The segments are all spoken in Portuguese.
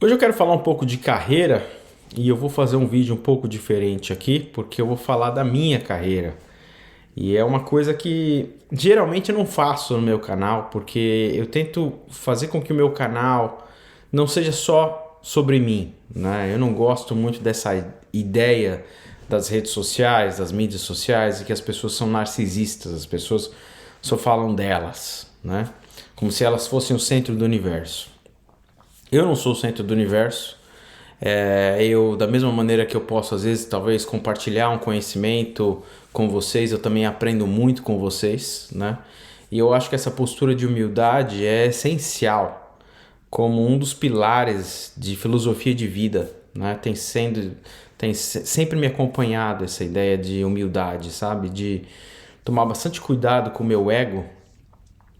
Hoje eu quero falar um pouco de carreira e eu vou fazer um vídeo um pouco diferente aqui, porque eu vou falar da minha carreira. E é uma coisa que geralmente eu não faço no meu canal, porque eu tento fazer com que o meu canal não seja só sobre mim, né? Eu não gosto muito dessa ideia das redes sociais, das mídias sociais, e que as pessoas são narcisistas, as pessoas só falam delas, né? Como se elas fossem o centro do universo. Eu não sou o centro do universo. Eu, da mesma maneira que eu posso, às vezes, talvez compartilhar um conhecimento com vocês, eu também aprendo muito com vocês, né? E eu acho que essa postura de humildade é essencial como um dos pilares de filosofia de vida, né? Tem sempre me acompanhado essa ideia de humildade, sabe? De tomar bastante cuidado com o meu ego.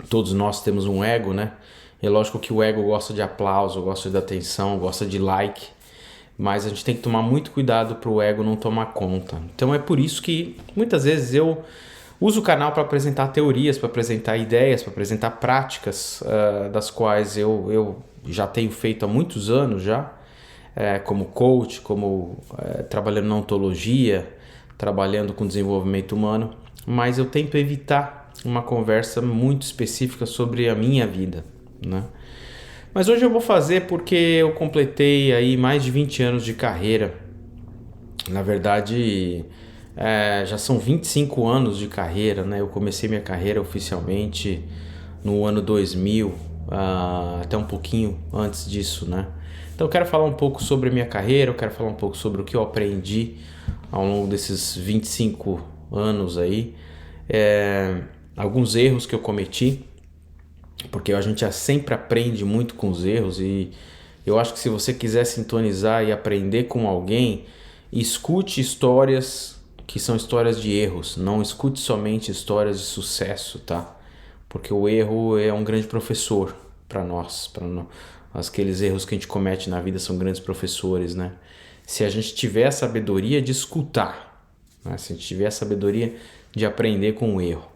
Todos nós temos um ego, né? É lógico que o ego gosta de aplauso, gosta de atenção, gosta de like, mas a gente tem que tomar muito cuidado para o ego não tomar conta. Então é por isso que muitas vezes eu uso o canal para apresentar teorias, para apresentar ideias, para apresentar práticas das quais eu já tenho feito há muitos anos já, como coach, como trabalhando na ontologia, trabalhando com desenvolvimento humano, mas eu tento evitar uma conversa muito específica sobre a minha vida, né? Mas hoje eu vou fazer porque eu completei aí mais de 20 anos de carreira. Na verdade, já são 25 anos de carreira, né? Eu comecei minha carreira oficialmente no ano 2000, até um pouquinho antes disso, né? Então eu quero falar um pouco sobre a minha carreira, eu quero falar um pouco sobre o que eu aprendi ao longo desses 25 anos aí, alguns erros que eu cometi, porque a gente já sempre aprende muito com os erros e eu acho que se você quiser sintonizar e aprender com alguém, escute histórias que são histórias de erros, não escute somente histórias de sucesso, tá? Porque o erro é um grande professor para nós, aqueles erros que a gente comete na vida são grandes professores, né? Se a gente tiver a sabedoria de escutar, né? Se a gente tiver a sabedoria de aprender com o erro.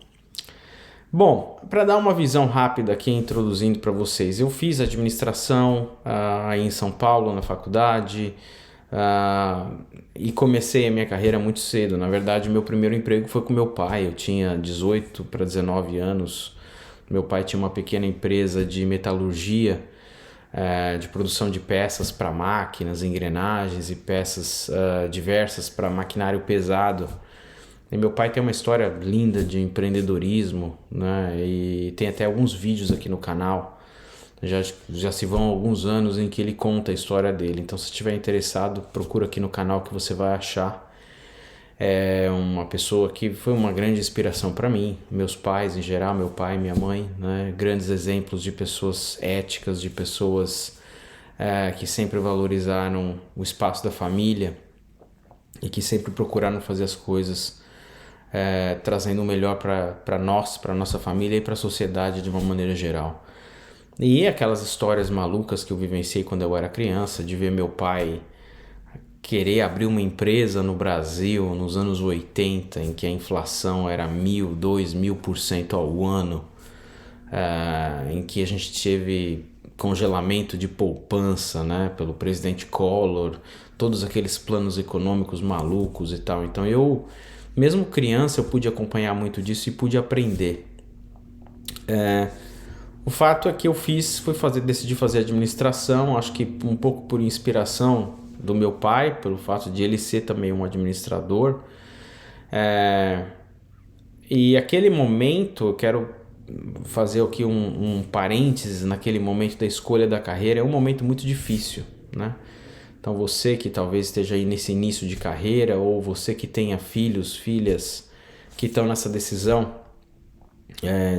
Bom, para dar uma visão rápida aqui, introduzindo para vocês, eu fiz administração aí em São Paulo, na faculdade, e comecei a minha carreira muito cedo. Na verdade, meu primeiro emprego foi com meu pai, eu tinha 18 para 19 anos. Meu pai tinha uma pequena empresa de metalurgia, de produção de peças para máquinas, engrenagens e peças diversas para maquinário pesado. E meu pai tem uma história linda de empreendedorismo, né? E tem até alguns vídeos aqui no canal. Já se vão alguns anos em que ele conta a história dele. Então, se estiver interessado, procura aqui no canal que você vai achar. É uma pessoa que foi uma grande inspiração para mim, meus pais em geral, meu pai e minha mãe, né? Grandes exemplos de pessoas éticas, de pessoas que sempre valorizaram o espaço da família e que sempre procuraram fazer as coisas trazendo o melhor para nós, para nossa família e para a sociedade de uma maneira geral. E aquelas histórias malucas que eu vivenciei quando eu era criança, de ver meu pai querer abrir uma empresa no Brasil nos anos 80, em que a inflação era 1.000, 2.000% ao ano, em que a gente teve congelamento de poupança, né, pelo presidente Collor, todos aqueles planos econômicos malucos e tal. Então eu, mesmo criança, eu pude acompanhar muito disso e pude aprender. O fato é que decidi fazer administração, acho que um pouco por inspiração do meu pai, pelo fato de ele ser também um administrador. E aquele momento, eu quero fazer aqui um parênteses naquele momento da escolha da carreira, é um momento muito difícil, né? Então você que talvez esteja aí nesse início de carreira, ou você que tenha filhos, filhas que estão nessa decisão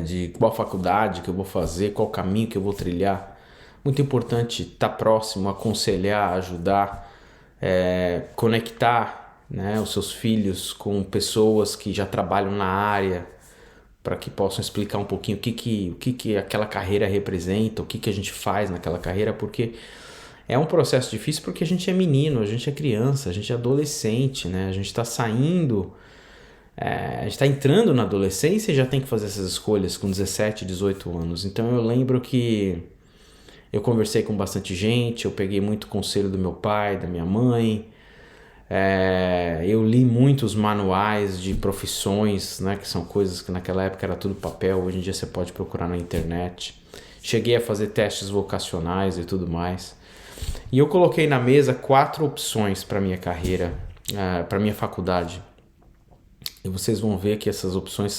de qual faculdade que eu vou fazer, qual caminho que eu vou trilhar, muito importante estar próximo, aconselhar, ajudar, conectar, né, os seus filhos com pessoas que já trabalham na área, para que possam explicar um pouquinho o que aquela carreira representa, o que a gente faz naquela carreira, porque é um processo difícil porque a gente é menino, a gente é criança, a gente é adolescente, né? A gente está saindo, a gente está entrando na adolescência e já tem que fazer essas escolhas com 17, 18 anos. Então eu lembro que Eu conversei com bastante gente, eu peguei muito conselho do meu pai, da minha mãe. Eu li muitos manuais de profissões, né, que são coisas que naquela época era tudo papel, hoje em dia você pode procurar na internet. Cheguei a fazer testes vocacionais e tudo mais. E eu coloquei na mesa 4 opções para minha carreira, para minha faculdade. E vocês vão ver que essas opções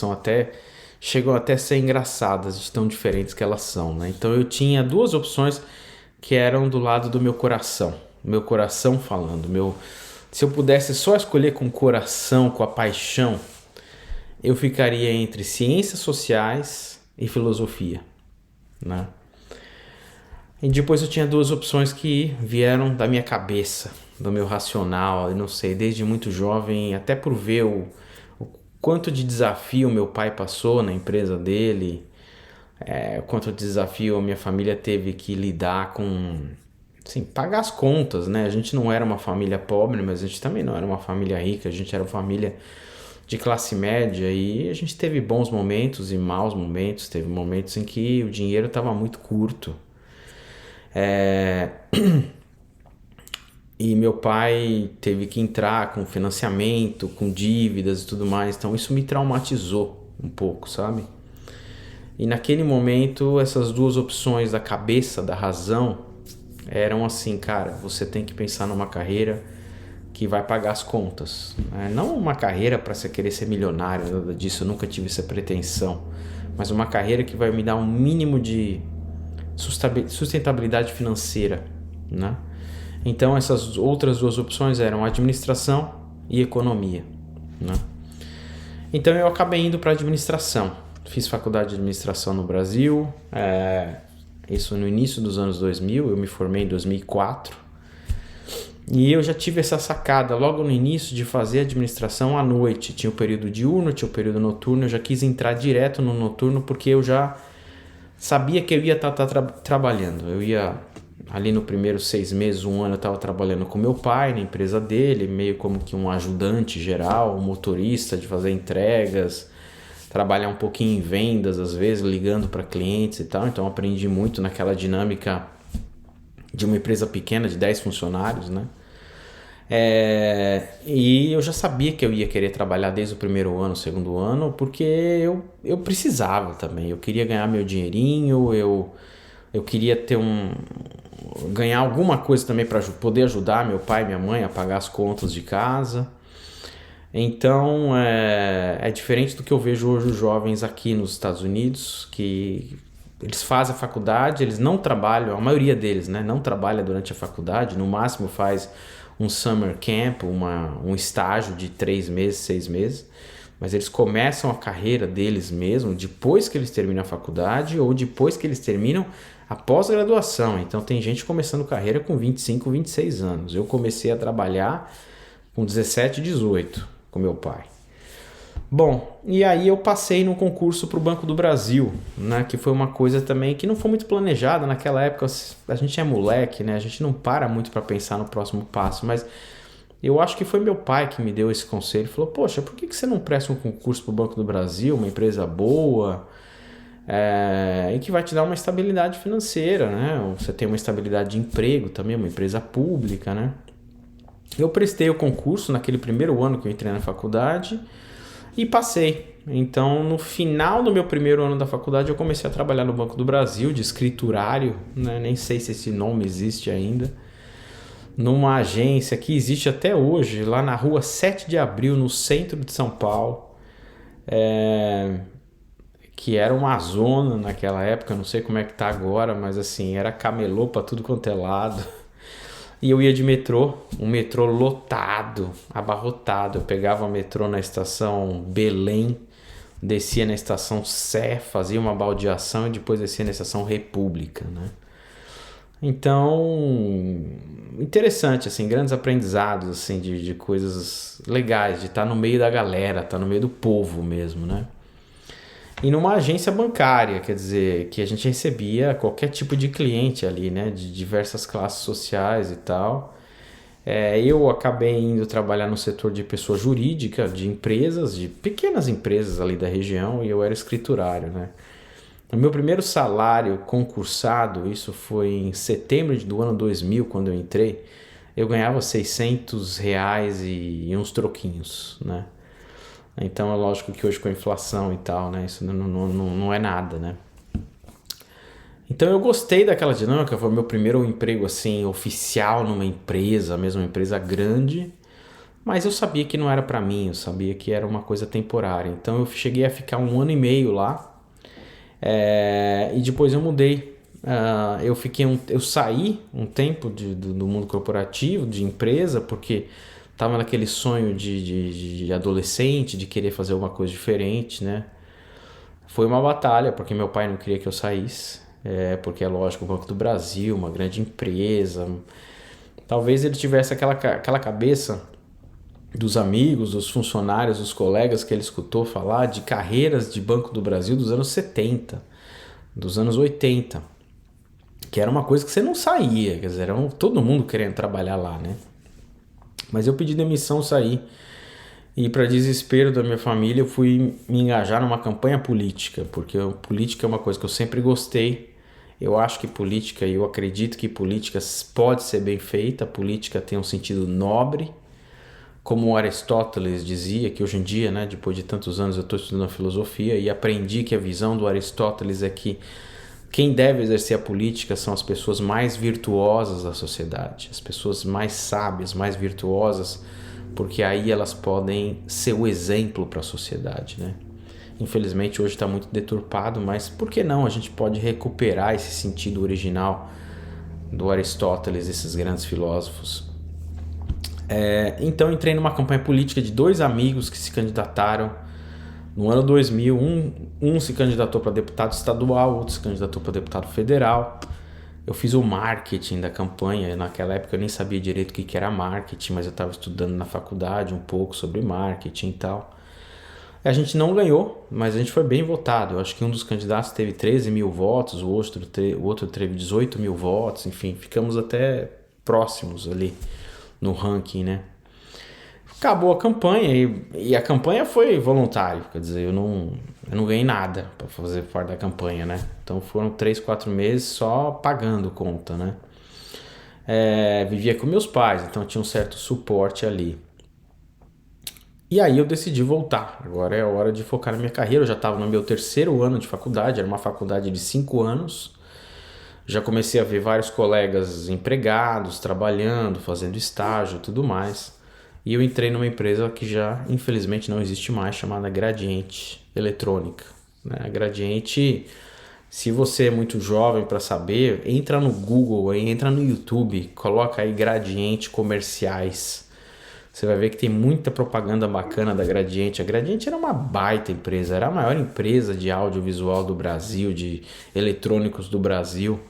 chegam até a ser engraçadas de tão diferentes que elas são, né? Então eu tinha 2 opções que eram do lado do meu coração falando. Se eu pudesse só escolher com o coração, com a paixão, eu ficaria entre ciências sociais e filosofia, né? E depois eu tinha 2 opções que vieram da minha cabeça, do meu racional, eu não sei, desde muito jovem, até por ver o quanto de desafio meu pai passou na empresa dele, o quanto de desafio a minha família teve que lidar com, assim, pagar as contas, né? A gente não era uma família pobre, mas a gente também não era uma família rica, a gente era uma família de classe média e a gente teve bons momentos e maus momentos, teve momentos em que o dinheiro estava muito curto. E meu pai teve que entrar com financiamento, com dívidas e tudo mais, então isso me traumatizou um pouco, sabe? E naquele momento, essas 2 opções da cabeça, da razão, eram assim, cara, você tem que pensar numa carreira que vai pagar as contas, né? Não uma carreira para você querer ser milionário, nada disso, eu nunca tive essa pretensão, mas uma carreira que vai me dar um mínimo de sustentabilidade financeira, né? Então essas outras 2 opções eram administração e economia, né? Então eu acabei indo para administração. Fiz faculdade de administração no Brasil, isso no início dos anos 2000, eu me formei em 2004. E eu já tive essa sacada logo no início de fazer administração à noite. Tinha o período diurno, tinha o período noturno, eu já quis entrar direto no noturno porque eu já sabia que eu ia estar trabalhando. Eu ia, ali no primeiro 6 meses, 1 ano, eu estava trabalhando com meu pai na empresa dele, meio como que um ajudante geral, um motorista de fazer entregas, trabalhar um pouquinho em vendas, às vezes ligando para clientes e tal. Então eu aprendi muito naquela dinâmica de uma empresa pequena de 10 funcionários, né? E eu já sabia que eu ia querer trabalhar desde o primeiro ano, segundo ano, porque eu precisava também. Eu queria ganhar meu dinheirinho, eu queria ganhar alguma coisa também para poder ajudar meu pai e minha mãe a pagar as contas de casa. Então é diferente do que eu vejo hoje os jovens aqui nos Estados Unidos, que eles fazem a faculdade, eles não trabalham, a maioria deles, né, não trabalha durante a faculdade, no máximo faz um summer camp, um estágio de 3 meses, 6 meses, mas eles começam a carreira deles mesmo depois que eles terminam a faculdade ou depois que eles terminam a pós-graduação. Então tem gente começando carreira com 25, 26 anos. Eu comecei a trabalhar com 17, 18 com meu pai. Bom, e aí eu passei no concurso para o Banco do Brasil, né, que foi uma coisa também que não foi muito planejada. Naquela época a gente é moleque, né, a gente não para muito para pensar no próximo passo, mas eu acho que foi meu pai que me deu esse conselho. Ele falou, poxa, por que você não presta um concurso para o Banco do Brasil, uma empresa boa, e que vai te dar uma estabilidade financeira, né? Você tem uma estabilidade de emprego também, uma empresa pública, né? Eu prestei o concurso naquele primeiro ano que eu entrei na faculdade e passei. Então, no final do meu primeiro ano da faculdade, eu comecei a trabalhar no Banco do Brasil, de escriturário, né? Nem sei se esse nome existe ainda, numa agência que existe até hoje, lá na rua 7 de Abril, no centro de São Paulo, que era uma zona naquela época, não sei como é que tá agora, mas assim, era camelô pra tudo quanto é lado. E eu ia de metrô, um metrô lotado, abarrotado. Eu pegava o metrô na estação Belém, descia na estação Sé, fazia uma baldeação e depois descia na estação República, né? Então, interessante, assim, grandes aprendizados, assim, de coisas legais, de estar no meio da galera, estar no meio do povo mesmo, né? E numa agência bancária, quer dizer, que a gente recebia qualquer tipo de cliente ali, né? De diversas classes sociais e tal. Eu acabei indo trabalhar no setor de pessoa jurídica, de empresas, de pequenas empresas ali da região, e eu era escriturário, né? O meu primeiro salário concursado, isso foi em setembro do ano 2000, quando eu entrei, eu ganhava R$ 600 e uns troquinhos, né? Então é lógico que hoje com a inflação e tal, né? Isso não é nada, né? Então eu gostei daquela dinâmica, foi o meu primeiro emprego assim oficial numa empresa, mesmo uma empresa grande, mas eu sabia que não era para mim, eu sabia que era uma coisa temporária. Então eu cheguei a ficar 1 ano e meio lá, e depois eu mudei. Eu saí um tempo do mundo corporativo, de empresa, porque estava naquele sonho de adolescente, de querer fazer alguma coisa diferente, né? Foi uma batalha, porque meu pai não queria que eu saísse. Porque é lógico, o Banco do Brasil, uma grande empresa. Talvez ele tivesse aquela cabeça dos amigos, dos funcionários, dos colegas que ele escutou falar de carreiras de Banco do Brasil dos anos 70, dos anos 80, que era uma coisa que você não saía, quer dizer, era todo mundo querendo trabalhar lá, né? Mas eu pedi demissão, saí. E para desespero da minha família, eu fui me engajar numa campanha política, porque política é uma coisa que eu sempre gostei. Eu acho que política, e eu acredito que política pode ser bem feita, a política tem um sentido nobre, como Aristóteles dizia, que hoje em dia, né, depois de tantos anos eu estou estudando filosofia e aprendi que a visão do Aristóteles é que quem deve exercer a política são as pessoas mais virtuosas da sociedade, as pessoas mais sábias, mais virtuosas, porque aí elas podem ser o exemplo para a sociedade, né? Infelizmente hoje está muito deturpado, mas por que não? A gente pode recuperar esse sentido original do Aristóteles, esses grandes filósofos. Então entrei numa campanha política de 2 amigos que se candidataram no ano 2000. Um se candidatou para deputado estadual, outro se candidatou para deputado federal. Eu fiz o marketing da campanha. Naquela época eu nem sabia direito o que era marketing, mas eu estava estudando na faculdade um pouco sobre marketing e tal. A gente não ganhou, mas a gente foi bem votado. Eu acho que um dos candidatos teve 13 mil votos, o outro teve 18 mil votos, enfim, ficamos até próximos ali no ranking, né? Acabou a campanha e a campanha foi voluntário, quer dizer, eu não ganhei nada para fazer parte da campanha, né? Então foram 3, 4 meses só pagando conta, né? Vivia com meus pais, então tinha um certo suporte ali. E aí eu decidi voltar. Agora é a hora de focar na minha carreira. Eu já estava no meu terceiro ano de faculdade, era uma faculdade de 5 anos. Já comecei a ver vários colegas empregados, trabalhando, fazendo estágio e tudo mais. E eu entrei numa empresa que já, infelizmente, não existe mais, chamada Gradiente Eletrônica. A Gradiente, se você é muito jovem para saber, entra no Google, entra no YouTube, coloca aí Gradiente Comerciais. Você vai ver que tem muita propaganda bacana da Gradiente. A Gradiente era uma baita empresa, era a maior empresa de audiovisual do Brasil, de eletrônicos do Brasil.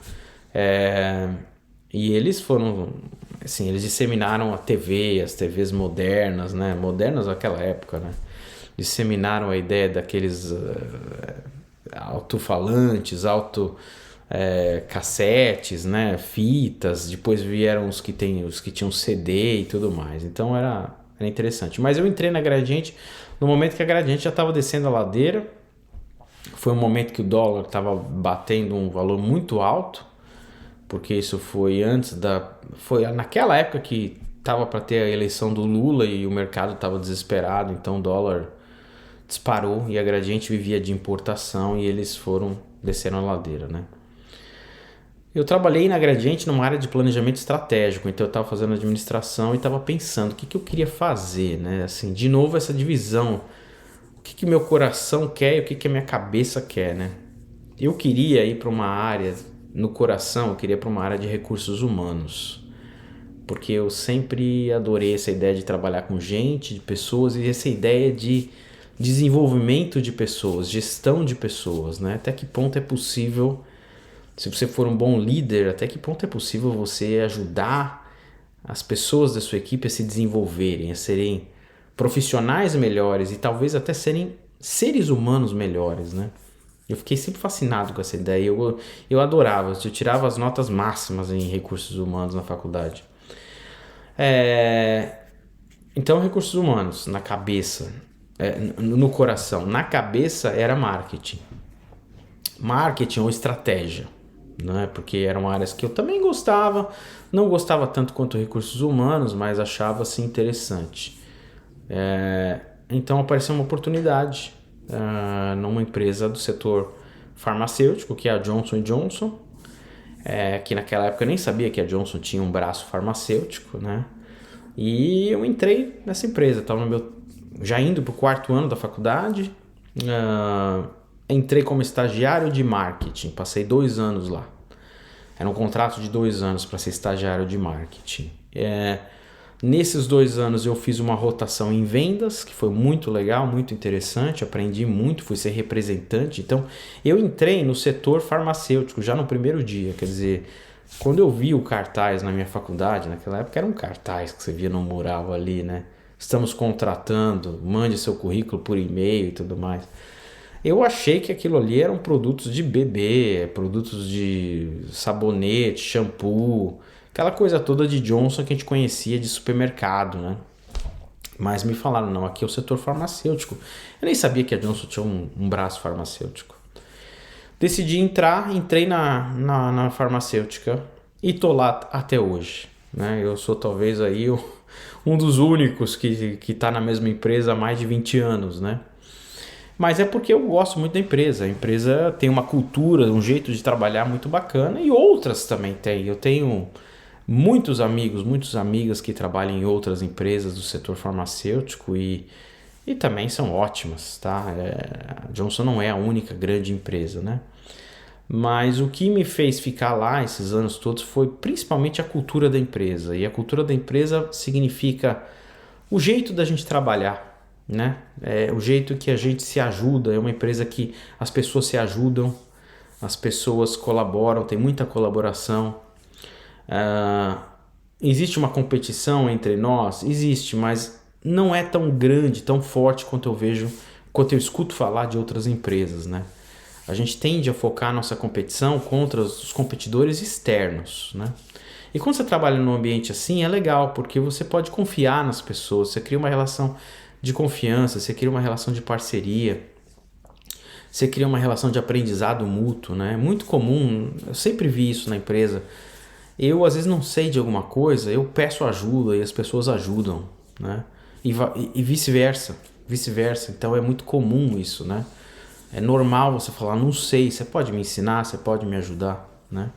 E eles foram, assim, eles disseminaram a TV, as TVs modernas, né? Modernas naquela época, né? Disseminaram a ideia daqueles alto-falantes, cassetes, né, fitas. Depois vieram os que tinham CD e tudo mais. Então era interessante. Mas eu entrei na Gradiente no momento que a Gradiente já estava descendo a ladeira. Foi um momento que o dólar estava batendo um valor muito alto, porque isso foi foi naquela época que estava para ter a eleição do Lula e o mercado estava desesperado. Então o dólar disparou e a Gradiente vivia de importação e eles desceram a ladeira, né? Eu trabalhei na Gradiente numa área de planejamento estratégico, então eu estava fazendo administração e estava pensando o que eu queria fazer, né? Assim, de novo essa divisão, o que meu coração quer e o que a minha cabeça quer, né? Eu queria ir para uma área, no coração, eu queria ir para uma área de recursos humanos, porque eu sempre adorei essa ideia de trabalhar com gente, de pessoas, e essa ideia de desenvolvimento de pessoas, gestão de pessoas, né? Até que ponto é possível, se você for um bom líder, até que ponto é possível você ajudar as pessoas da sua equipe a se desenvolverem, a serem profissionais melhores e talvez até serem seres humanos melhores, né? Eu fiquei sempre fascinado com essa ideia. Eu adorava, eu tirava as notas máximas em recursos humanos na faculdade. Então, recursos humanos, na cabeça, no coração. Na cabeça era marketing. marketing ou estratégia, né? Porque eram áreas que eu também gostava, não gostava tanto quanto recursos humanos, mas achava assim interessante. Então apareceu uma oportunidade numa empresa do setor farmacêutico, que é a Johnson Johnson, que naquela época eu nem sabia que a Johnson tinha um braço farmacêutico, né? E eu entrei nessa empresa, estava já indo para o 4º ano da faculdade, entrei como estagiário de marketing, passei 2 anos lá. Era um contrato de 2 anos para ser estagiário de marketing. Nesses 2 anos eu fiz uma rotação em vendas, que foi muito legal, muito interessante, aprendi muito, fui ser representante. Então eu entrei no setor farmacêutico já no primeiro dia, quer dizer, quando eu vi o cartaz na minha faculdade, naquela época era um cartaz que você via no mural ali, né? Estamos contratando, mande seu currículo por e-mail e tudo mais. Eu achei que aquilo ali eram produtos de bebê, produtos de sabonete, shampoo, aquela coisa toda de Johnson que a gente conhecia de supermercado, né? Mas me falaram, não, aqui é o setor farmacêutico. Eu nem sabia que a Johnson tinha um braço farmacêutico. Decidi entrei na farmacêutica e tô lá até hoje, né? Eu sou talvez aí um dos únicos que tá na mesma empresa há mais de 20 anos, né? Mas é porque eu gosto muito da empresa. A empresa tem uma cultura, um jeito de trabalhar muito bacana e outras também tem. Eu tenho muitos amigos, muitas amigas que trabalham em outras empresas do setor farmacêutico e também são ótimas, tá? A Johnson não é a única grande empresa, né? Mas o que me fez ficar lá esses anos todos foi principalmente a cultura da empresa. E a cultura da empresa significa o jeito da gente trabalhar, né? O jeito que a gente se ajuda. É uma empresa que as pessoas se ajudam, as pessoas colaboram, tem muita colaboração. Existe uma competição entre nós? Existe, mas não é tão grande, tão forte quanto eu escuto falar de outras empresas, né? A gente tende a focar nossa competição contra os competidores externos, né? E quando você trabalha num ambiente assim, é legal, porque você pode confiar nas pessoas, você cria uma relação de confiança, você cria uma relação de parceria, você cria uma relação de aprendizado mútuo, né? É muito comum, eu sempre vi isso na empresa. Eu, às vezes, não sei de alguma coisa, eu peço ajuda e as pessoas ajudam, né? E vice-versa, vice-versa. Então, é muito comum isso, né? É normal você falar, não sei, você pode me ensinar, você pode me ajudar, né?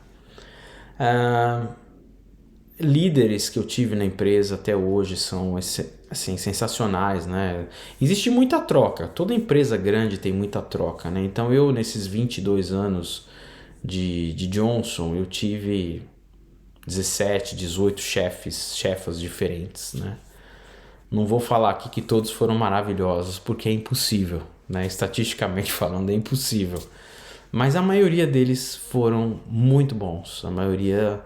Líderes que eu tive na empresa até hoje são assim, sensacionais, né? Existe muita troca, toda empresa grande tem muita troca, né? Então eu nesses 22 anos de Johnson, eu tive 17, 18 chefas diferentes, né? Não vou falar aqui que todos foram maravilhosos, porque é impossível, né? Estatisticamente falando, é impossível. Mas a maioria deles foram muito bons. A maioria,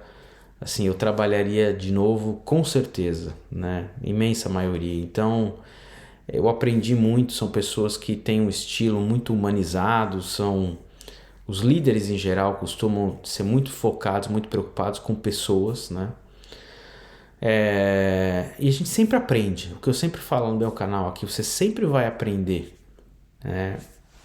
assim, eu trabalharia de novo com certeza, né? Imensa maioria. Então, eu aprendi muito. São pessoas que têm um estilo muito humanizado. Os líderes em geral costumam ser muito focados, muito preocupados com pessoas, né? E a gente sempre aprende. O que eu sempre falo no meu canal aqui, você sempre vai aprender, né?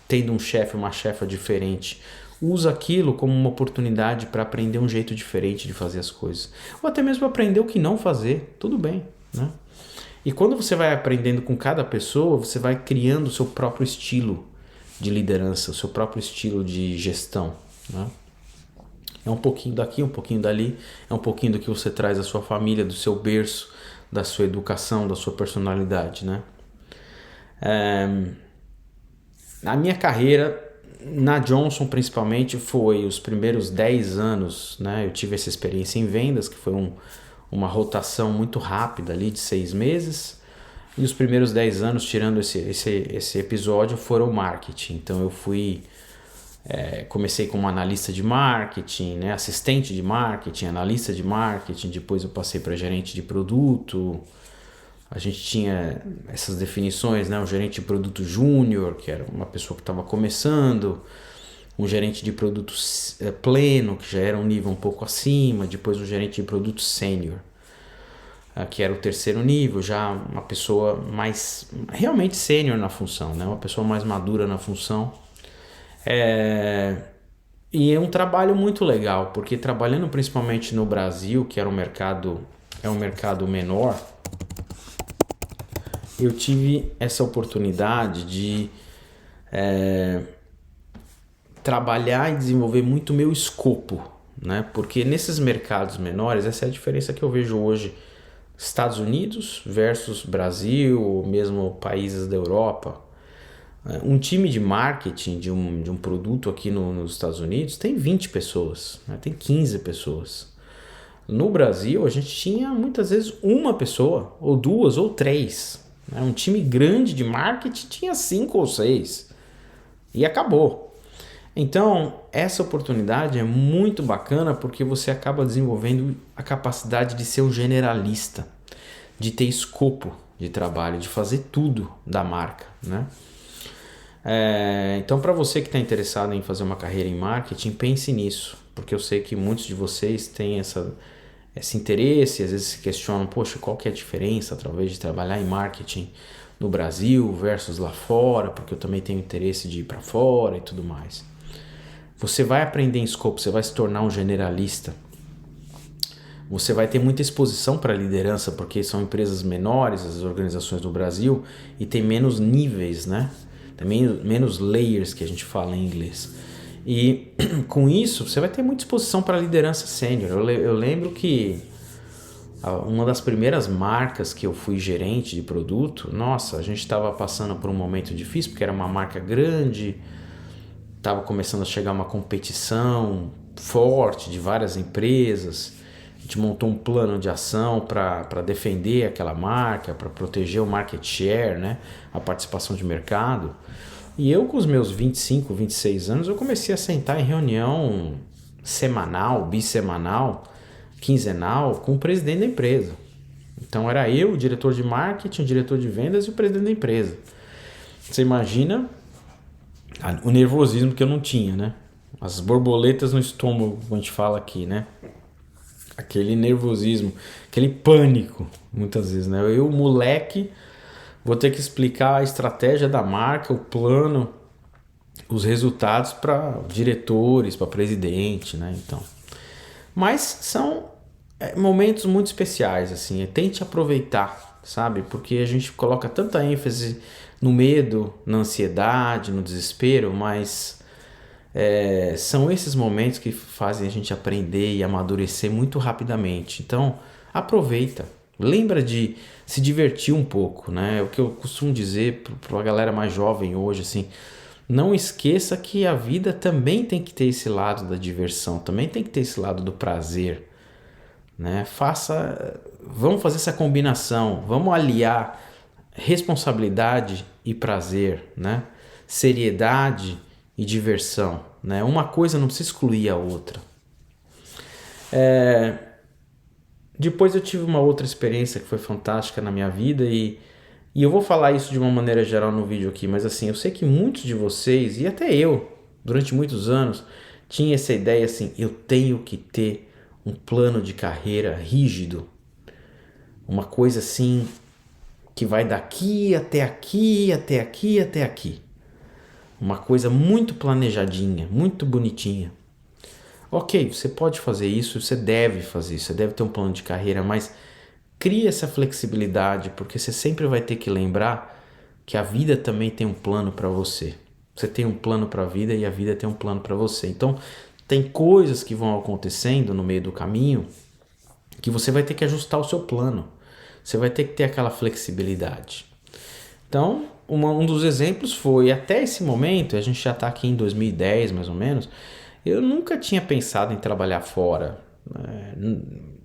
Tendo um chefe, uma chefa diferente. Usa aquilo como uma oportunidade para aprender um jeito diferente de fazer as coisas. Ou até mesmo aprender o que não fazer. Tudo bem, né? E quando você vai aprendendo com cada pessoa, você vai criando o seu próprio estilo de liderança, o seu próprio estilo de gestão, né? É um pouquinho daqui, um pouquinho dali, é um pouquinho do que você traz da sua família, do seu berço, da sua educação, da sua personalidade, né? A minha carreira na Johnson principalmente foi os primeiros 10 anos, né? Eu tive essa experiência em vendas, que foi uma rotação muito rápida ali de 6 meses. E os primeiros 10 anos, tirando esse episódio, foram marketing. Então eu comecei como analista de marketing, né? Assistente de marketing, analista de marketing, depois eu passei para gerente de produto. A gente tinha essas definições, né? Um gerente de produto júnior, que era uma pessoa que estava começando, um gerente de produto pleno, que já era um nível um pouco acima, depois um gerente de produto sênior, que era o terceiro nível, já uma pessoa mais realmente sênior na função, né? Uma pessoa mais madura na função. E é um trabalho muito legal, porque trabalhando principalmente no Brasil, que era um mercado menor, eu tive essa oportunidade de trabalhar e desenvolver muito meu escopo, né? Porque nesses mercados menores, essa é a diferença que eu vejo hoje, Estados Unidos versus Brasil, ou mesmo países da Europa. Um time de marketing de um produto aqui nos Estados Unidos tem 20 pessoas, né? Tem 15 pessoas. No Brasil, a gente tinha muitas vezes uma pessoa, ou duas, ou três, né? Um time grande de marketing tinha 5 ou 6 e acabou. Então, essa oportunidade é muito bacana porque você acaba desenvolvendo a capacidade de ser um generalista, de ter escopo de trabalho, de fazer tudo da marca, né? Então, para você que está interessado em fazer uma carreira em marketing, pense nisso, porque eu sei que muitos de vocês têm esse interesse, às vezes se questionam, poxa, qual que é a diferença através de trabalhar em marketing no Brasil versus lá fora, porque eu também tenho interesse de ir para fora e tudo mais. Você vai aprender em escopo, você vai se tornar um generalista. Você vai ter muita exposição para a liderança, porque são empresas menores, as organizações do Brasil, e tem menos níveis, né? Tem menos layers, que a gente fala em inglês. E com isso, você vai ter muita exposição para a liderança sênior. Eu lembro que uma das primeiras marcas que eu fui gerente de produto, nossa, a gente estava passando por um momento difícil, porque era uma marca grande, estava começando a chegar uma competição forte de várias empresas. A gente montou um plano de ação para defender aquela marca, para proteger o market share, né? A participação de mercado. E eu, com os meus 25, 26 anos, eu comecei a sentar em reunião semanal, bissemanal, quinzenal, com o presidente da empresa. Então era eu, o diretor de marketing, o diretor de vendas e o presidente da empresa. Você imagina o nervosismo que eu não tinha, né? As borboletas no estômago, como a gente fala aqui, né? Aquele nervosismo, aquele pânico, muitas vezes, né? Eu, moleque, vou ter que explicar a estratégia da marca, o plano, os resultados para diretores, para presidente, né? Então, mas são momentos muito especiais, assim. Tente aproveitar, sabe? Porque a gente coloca tanta ênfase no medo, na ansiedade, no desespero, mas são esses momentos que fazem a gente aprender e amadurecer muito rapidamente. Então, aproveita. Lembra de se divertir um pouco, né? O que eu costumo dizer para a galera mais jovem hoje, assim, não esqueça que a vida também tem que ter esse lado da diversão, também tem que ter esse lado do prazer, né? Vamos fazer essa combinação, vamos aliar responsabilidade e prazer, né? Seriedade e diversão, né? Uma coisa não precisa excluir a outra. Depois eu tive uma outra experiência que foi fantástica na minha vida e eu vou falar isso de uma maneira geral no vídeo aqui, mas assim, eu sei que muitos de vocês, e até eu, durante muitos anos, tinha essa ideia assim, eu tenho que ter um plano de carreira rígido, uma coisa assim, que vai daqui até aqui, até aqui, até aqui. Uma coisa muito planejadinha, muito bonitinha. Ok, você pode fazer isso, você deve fazer isso, você deve ter um plano de carreira, mas crie essa flexibilidade, porque você sempre vai ter que lembrar que a vida também tem um plano para você. Você tem um plano para a vida e a vida tem um plano para você. Então, tem coisas que vão acontecendo no meio do caminho que você vai ter que ajustar o seu plano. Você vai ter que ter aquela flexibilidade. Então, um dos exemplos foi, até esse momento, a gente já está aqui em 2010 mais ou menos, eu nunca tinha pensado em trabalhar fora.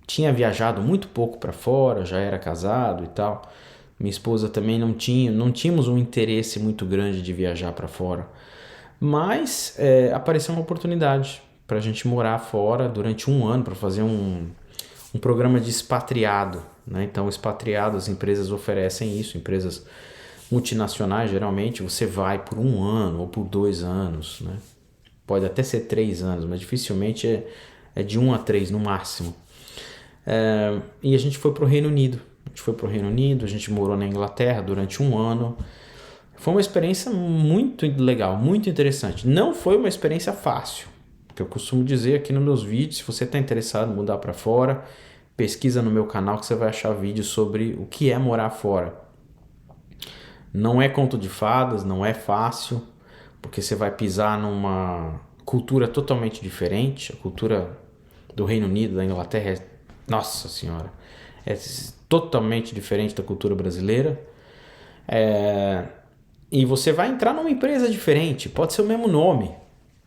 Tinha viajado muito pouco para fora, já era casado e tal. Minha esposa também não tínhamos um interesse muito grande de viajar para fora. Mas apareceu uma oportunidade para a gente morar fora durante um ano, para fazer um programa de expatriado, né? Então, expatriado, as empresas oferecem isso, empresas multinacionais, geralmente, você vai por um ano ou por 2 anos, né? Pode até ser 3 anos, mas dificilmente é de 1 a 3 no máximo. E a gente foi para o Reino Unido. A gente morou na Inglaterra durante um ano. Foi uma experiência muito legal, muito interessante. Não foi uma experiência fácil, Que eu costumo dizer aqui nos meus vídeos, se você está interessado em mudar para fora, pesquisa no meu canal que você vai achar vídeos sobre o que é morar fora. Não é conto de fadas, não é fácil, porque você vai pisar numa cultura totalmente diferente. A cultura do Reino Unido, da Inglaterra, nossa senhora, é totalmente diferente da cultura brasileira. E você vai entrar numa empresa diferente, pode ser o mesmo nome,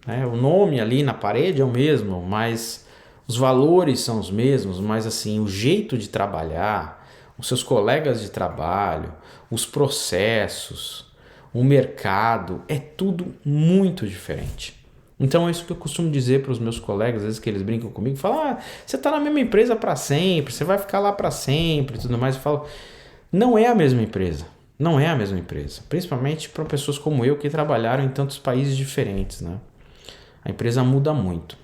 né? O nome ali na parede é o mesmo, mas os valores são os mesmos, mas assim, o jeito de trabalhar, os seus colegas de trabalho, os processos, o mercado, é tudo muito diferente. Então é isso que eu costumo dizer para os meus colegas, às vezes que eles brincam comigo, falam, você está na mesma empresa para sempre, você vai ficar lá para sempre e tudo mais. Eu falo, não é a mesma empresa. Não é a mesma empresa. Principalmente para pessoas como eu que trabalharam em tantos países diferentes, né? A empresa muda muito.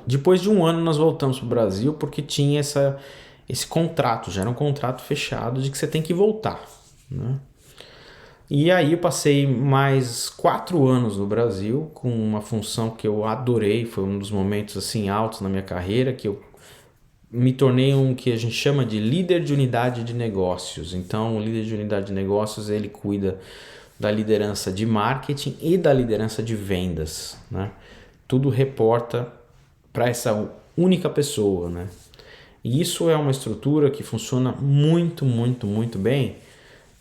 Depois de um ano nós voltamos para o Brasil porque tinha esse contrato, já era um contrato fechado de que você tem que voltar, né? E aí eu passei mais 4 anos no Brasil com uma função que eu adorei, foi um dos momentos assim altos na minha carreira, que eu me tornei um que a gente chama de líder de unidade de negócios. Então, o líder de unidade de negócios, ele cuida da liderança de marketing e da liderança de vendas, né? Tudo reporta para essa única pessoa, né? E isso é uma estrutura que funciona muito, muito, muito bem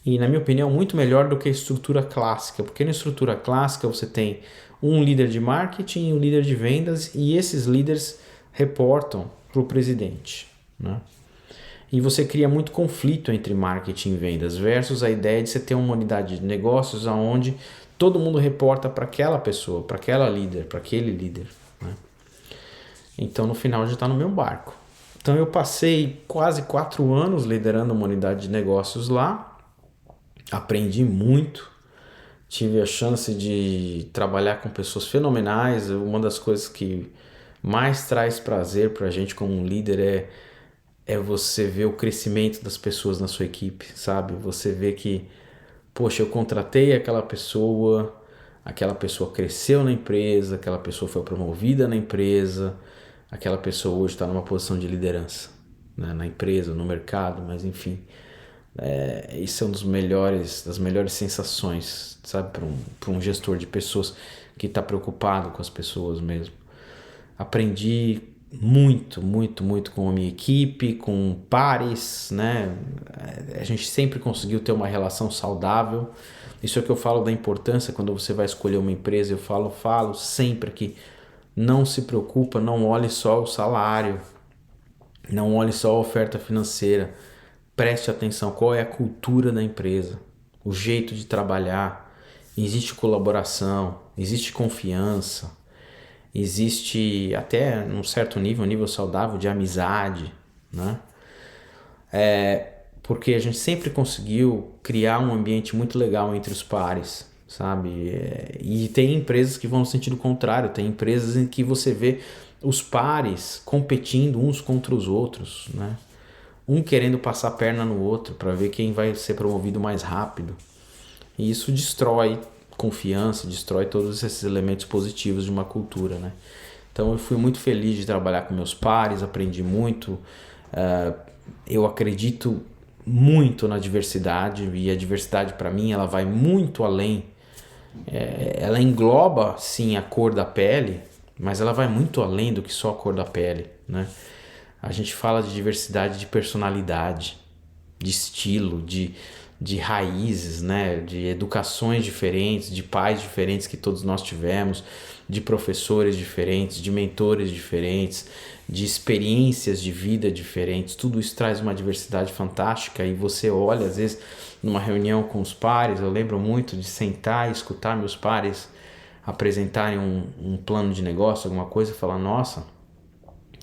e, na minha opinião, muito melhor do que a estrutura clássica, porque na estrutura clássica você tem um líder de marketing e um líder de vendas e esses líderes reportam para o presidente, né? E você cria muito conflito entre marketing e vendas versus a ideia de você ter uma unidade de negócios onde todo mundo reporta para aquela pessoa, para aquela líder, para aquele líder, né? Então no final já está no meu barco. Então eu passei quase 4 anos liderando uma unidade de negócios lá, aprendi muito, tive a chance de trabalhar com pessoas fenomenais. Uma das coisas que mais traz prazer para a gente como um líder é você ver o crescimento das pessoas na sua equipe, sabe? Você vê que, poxa, eu contratei aquela pessoa cresceu na empresa, aquela pessoa foi promovida na empresa, aquela pessoa hoje está numa posição de liderança, né? Na empresa, no mercado, mas enfim. Isso é das melhores sensações, sabe? Para um gestor de pessoas que está preocupado com as pessoas mesmo. Aprendi muito, muito, muito com a minha equipe, com pares, né? A gente sempre conseguiu ter uma relação saudável. Isso é que eu falo da importância quando você vai escolher uma empresa. Eu falo sempre que não se preocupa, não olhe só o salário, não olhe só a oferta financeira. Preste atenção qual é a cultura da empresa, o jeito de trabalhar. Existe colaboração, existe confiança, existe até num certo nível, um nível saudável de amizade, né? Porque a gente sempre conseguiu criar um ambiente muito legal entre os pares, sabe? E tem empresas que vão no sentido contrário, tem empresas em que você vê os pares competindo uns contra os outros, né? Um querendo passar a perna no outro para ver quem vai ser promovido mais rápido. E isso destrói confiança, destrói todos esses elementos positivos de uma cultura, né? Então eu fui muito feliz de trabalhar com meus pares, aprendi muito. Eu acredito muito na diversidade e a diversidade para mim ela vai muito além. Ela engloba sim a cor da pele, mas ela vai muito além do que só a cor da pele, né? A gente fala de diversidade de personalidade, de estilo, de raízes, né? De educações diferentes, de pais diferentes que todos nós tivemos, de professores diferentes, de mentores diferentes, de experiências de vida diferentes. Tudo isso traz uma diversidade fantástica e você olha, às vezes, numa reunião com os pares, eu lembro muito de sentar e escutar meus pares apresentarem um plano de negócio, alguma coisa, e falar, nossa,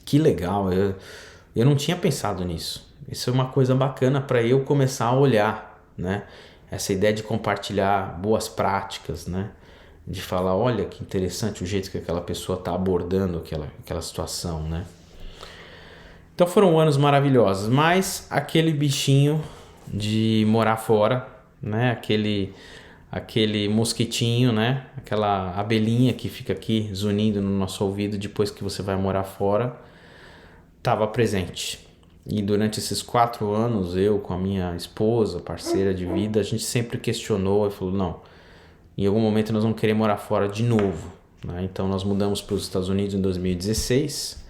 que legal, eu não tinha pensado nisso. Isso é uma coisa bacana para eu começar a olhar, né? Essa ideia de compartilhar boas práticas, né? De falar, olha que interessante o jeito que aquela pessoa está abordando aquela situação, né? Então foram anos maravilhosos, mas aquele bichinho de morar fora, né? aquele mosquitinho, né? Aquela abelhinha que fica aqui zunindo no nosso ouvido depois que você vai morar fora, estava presente. E durante esses 4 anos, eu com a minha esposa, parceira de vida, a gente sempre questionou e falou, não, em algum momento nós vamos querer morar fora de novo, né? Então nós mudamos para os Estados Unidos em 2016,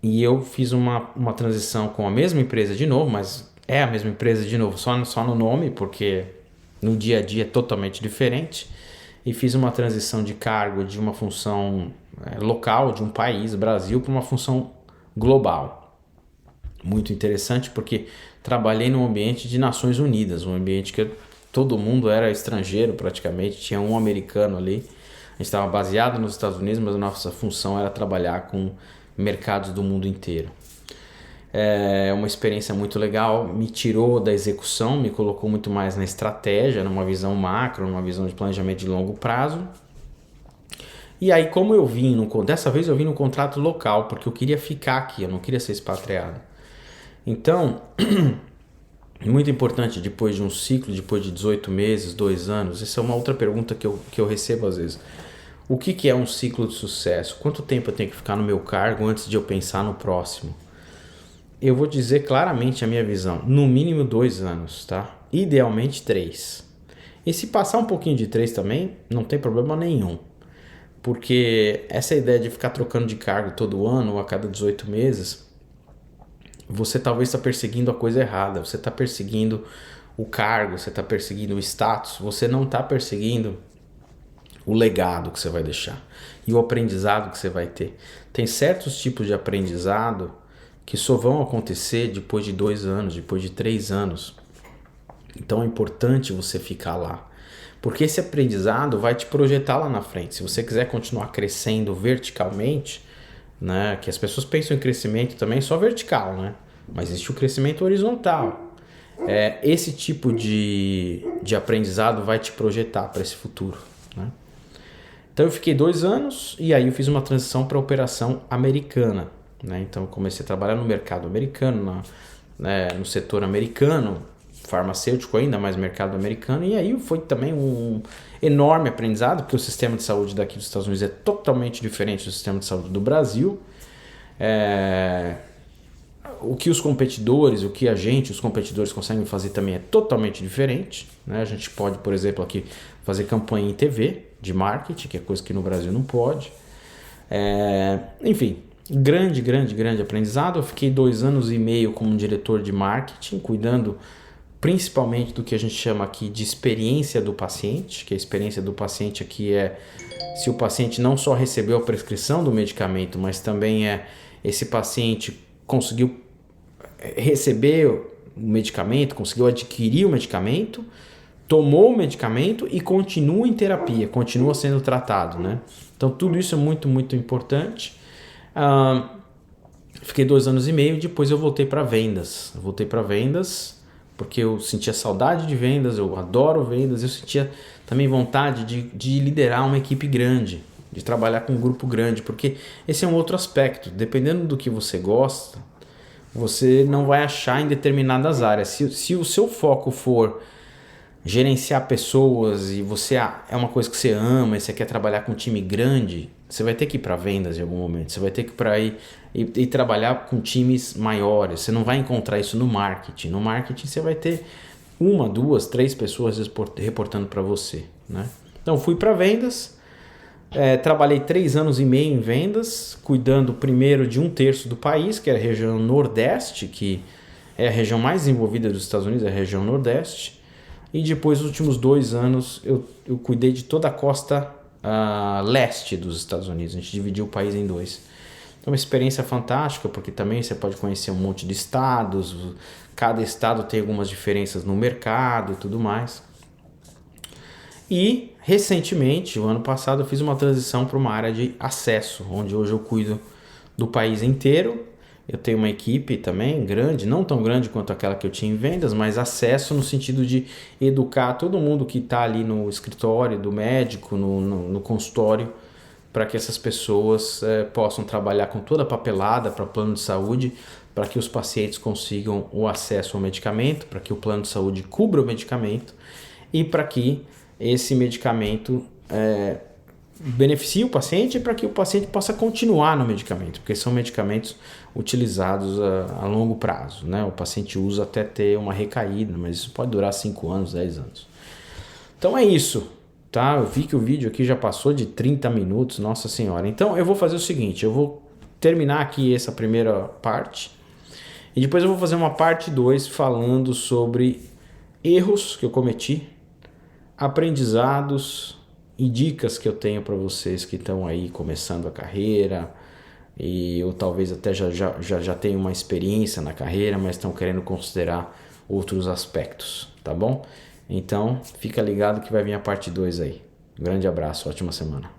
e eu fiz uma transição com a mesma empresa de novo, mas é a mesma empresa de novo, só no nome, porque no dia a dia é totalmente diferente. E fiz uma transição de cargo de uma função local, de um país, Brasil, para uma função global. Muito interessante, porque trabalhei num ambiente de Nações Unidas, um ambiente que todo mundo era estrangeiro praticamente, tinha um americano ali. A gente estava baseado nos Estados Unidos, mas a nossa função era trabalhar com mercados do mundo inteiro. É uma experiência muito legal, me tirou da execução, me colocou muito mais na estratégia, numa visão macro, numa visão de planejamento de longo prazo. E aí, como eu vim, dessa vez eu vim no contrato local, porque eu queria ficar aqui, eu não queria ser expatriado. Então, muito importante, depois de um ciclo, depois de 18 meses, 2 anos, essa é uma outra pergunta que eu recebo às vezes. O que é um ciclo de sucesso? Quanto tempo eu tenho que ficar no meu cargo antes de eu pensar no próximo? Eu vou dizer claramente a minha visão, no mínimo 2 anos, tá? Idealmente 3. E se passar um pouquinho de 3 também, não tem problema nenhum. Porque essa ideia de ficar trocando de cargo todo ano ou a cada 18 meses, você talvez está perseguindo a coisa errada. Você está perseguindo o cargo, você está perseguindo o status, você não está perseguindo o legado que você vai deixar e o aprendizado que você vai ter. Tem certos tipos de aprendizado que só vão acontecer depois de 2 anos, depois de 3 anos. Então é importante você ficar lá, porque esse aprendizado vai te projetar lá na frente. Se você quiser continuar crescendo verticalmente, né, que as pessoas pensam em crescimento também só vertical, né? Mas existe o crescimento horizontal. Esse tipo de aprendizado vai te projetar para esse futuro, né? Então eu fiquei 2 anos e aí eu fiz uma transição para a operação americana, né? Então eu comecei a trabalhar no mercado americano, no setor americano, farmacêutico ainda, mais mercado americano. E aí foi também um enorme aprendizado, porque o sistema de saúde daqui dos Estados Unidos é totalmente diferente do sistema de saúde do Brasil. O que os competidores, os competidores conseguem fazer também é totalmente diferente, né? A gente pode, por exemplo, aqui fazer campanha em TV de marketing, que é coisa que no Brasil não pode. Enfim, grande aprendizado. Eu fiquei 2 anos e meio como diretor de marketing, cuidando principalmente do que a gente chama aqui de experiência do paciente, que a experiência do paciente aqui é se o paciente não só recebeu a prescrição do medicamento, mas também esse paciente conseguiu receber o medicamento, conseguiu adquirir o medicamento, tomou o medicamento e continua em terapia, continua sendo tratado, né? Então tudo isso é muito importante. Fiquei 2 anos e meio e depois eu voltei para vendas. Porque eu sentia saudade de vendas, eu adoro vendas, eu sentia também vontade de liderar uma equipe grande, de trabalhar com um grupo grande, porque esse é um outro aspecto. Dependendo do que você gosta, você não vai achar em determinadas áreas. Se o seu foco for gerenciar pessoas e é uma coisa que você ama e você quer trabalhar com um time grande, você vai ter que ir para vendas em algum momento. Você vai ter que ir trabalhar com times maiores. Você não vai encontrar isso no marketing. No marketing você vai ter 1, 2, 3 pessoas reportando para você, né? Então fui para vendas, trabalhei 3 anos e meio em vendas, cuidando primeiro de 1/3 do país, que é a região Nordeste, que é a região mais desenvolvida dos Estados Unidos, é a região Nordeste. E depois, nos últimos 2 anos, eu cuidei de toda a costa leste dos Estados Unidos. A gente dividiu o país em 2. Então, uma experiência fantástica, porque também você pode conhecer um monte de estados. Cada estado tem algumas diferenças no mercado e tudo mais. E, recentemente, o ano passado, eu fiz uma transição para uma área de acesso, onde hoje eu cuido do país inteiro. Eu tenho uma equipe também grande, não tão grande quanto aquela que eu tinha em vendas, mas acesso no sentido de educar todo mundo que está ali no escritório do médico, no consultório, para que essas pessoas possam trabalhar com toda a papelada para o plano de saúde, para que os pacientes consigam o acesso ao medicamento, para que o plano de saúde cubra o medicamento e para que esse medicamento beneficie o paciente e para que o paciente possa continuar no medicamento, porque são medicamentos utilizados a longo prazo, né? O paciente usa até ter uma recaída, mas isso pode durar 5 anos, 10 anos. Então é isso, tá? Eu vi que o vídeo aqui já passou de 30 minutos, nossa senhora. Então eu vou fazer o seguinte, eu vou terminar aqui essa primeira parte e depois eu vou fazer uma parte 2 falando sobre erros que eu cometi, aprendizados e dicas que eu tenho para vocês que estão aí começando a carreira ou talvez até já tenham uma experiência na carreira, mas estão querendo considerar outros aspectos, tá bom? Então fica ligado que vai vir a parte 2 aí. Um grande abraço, ótima semana.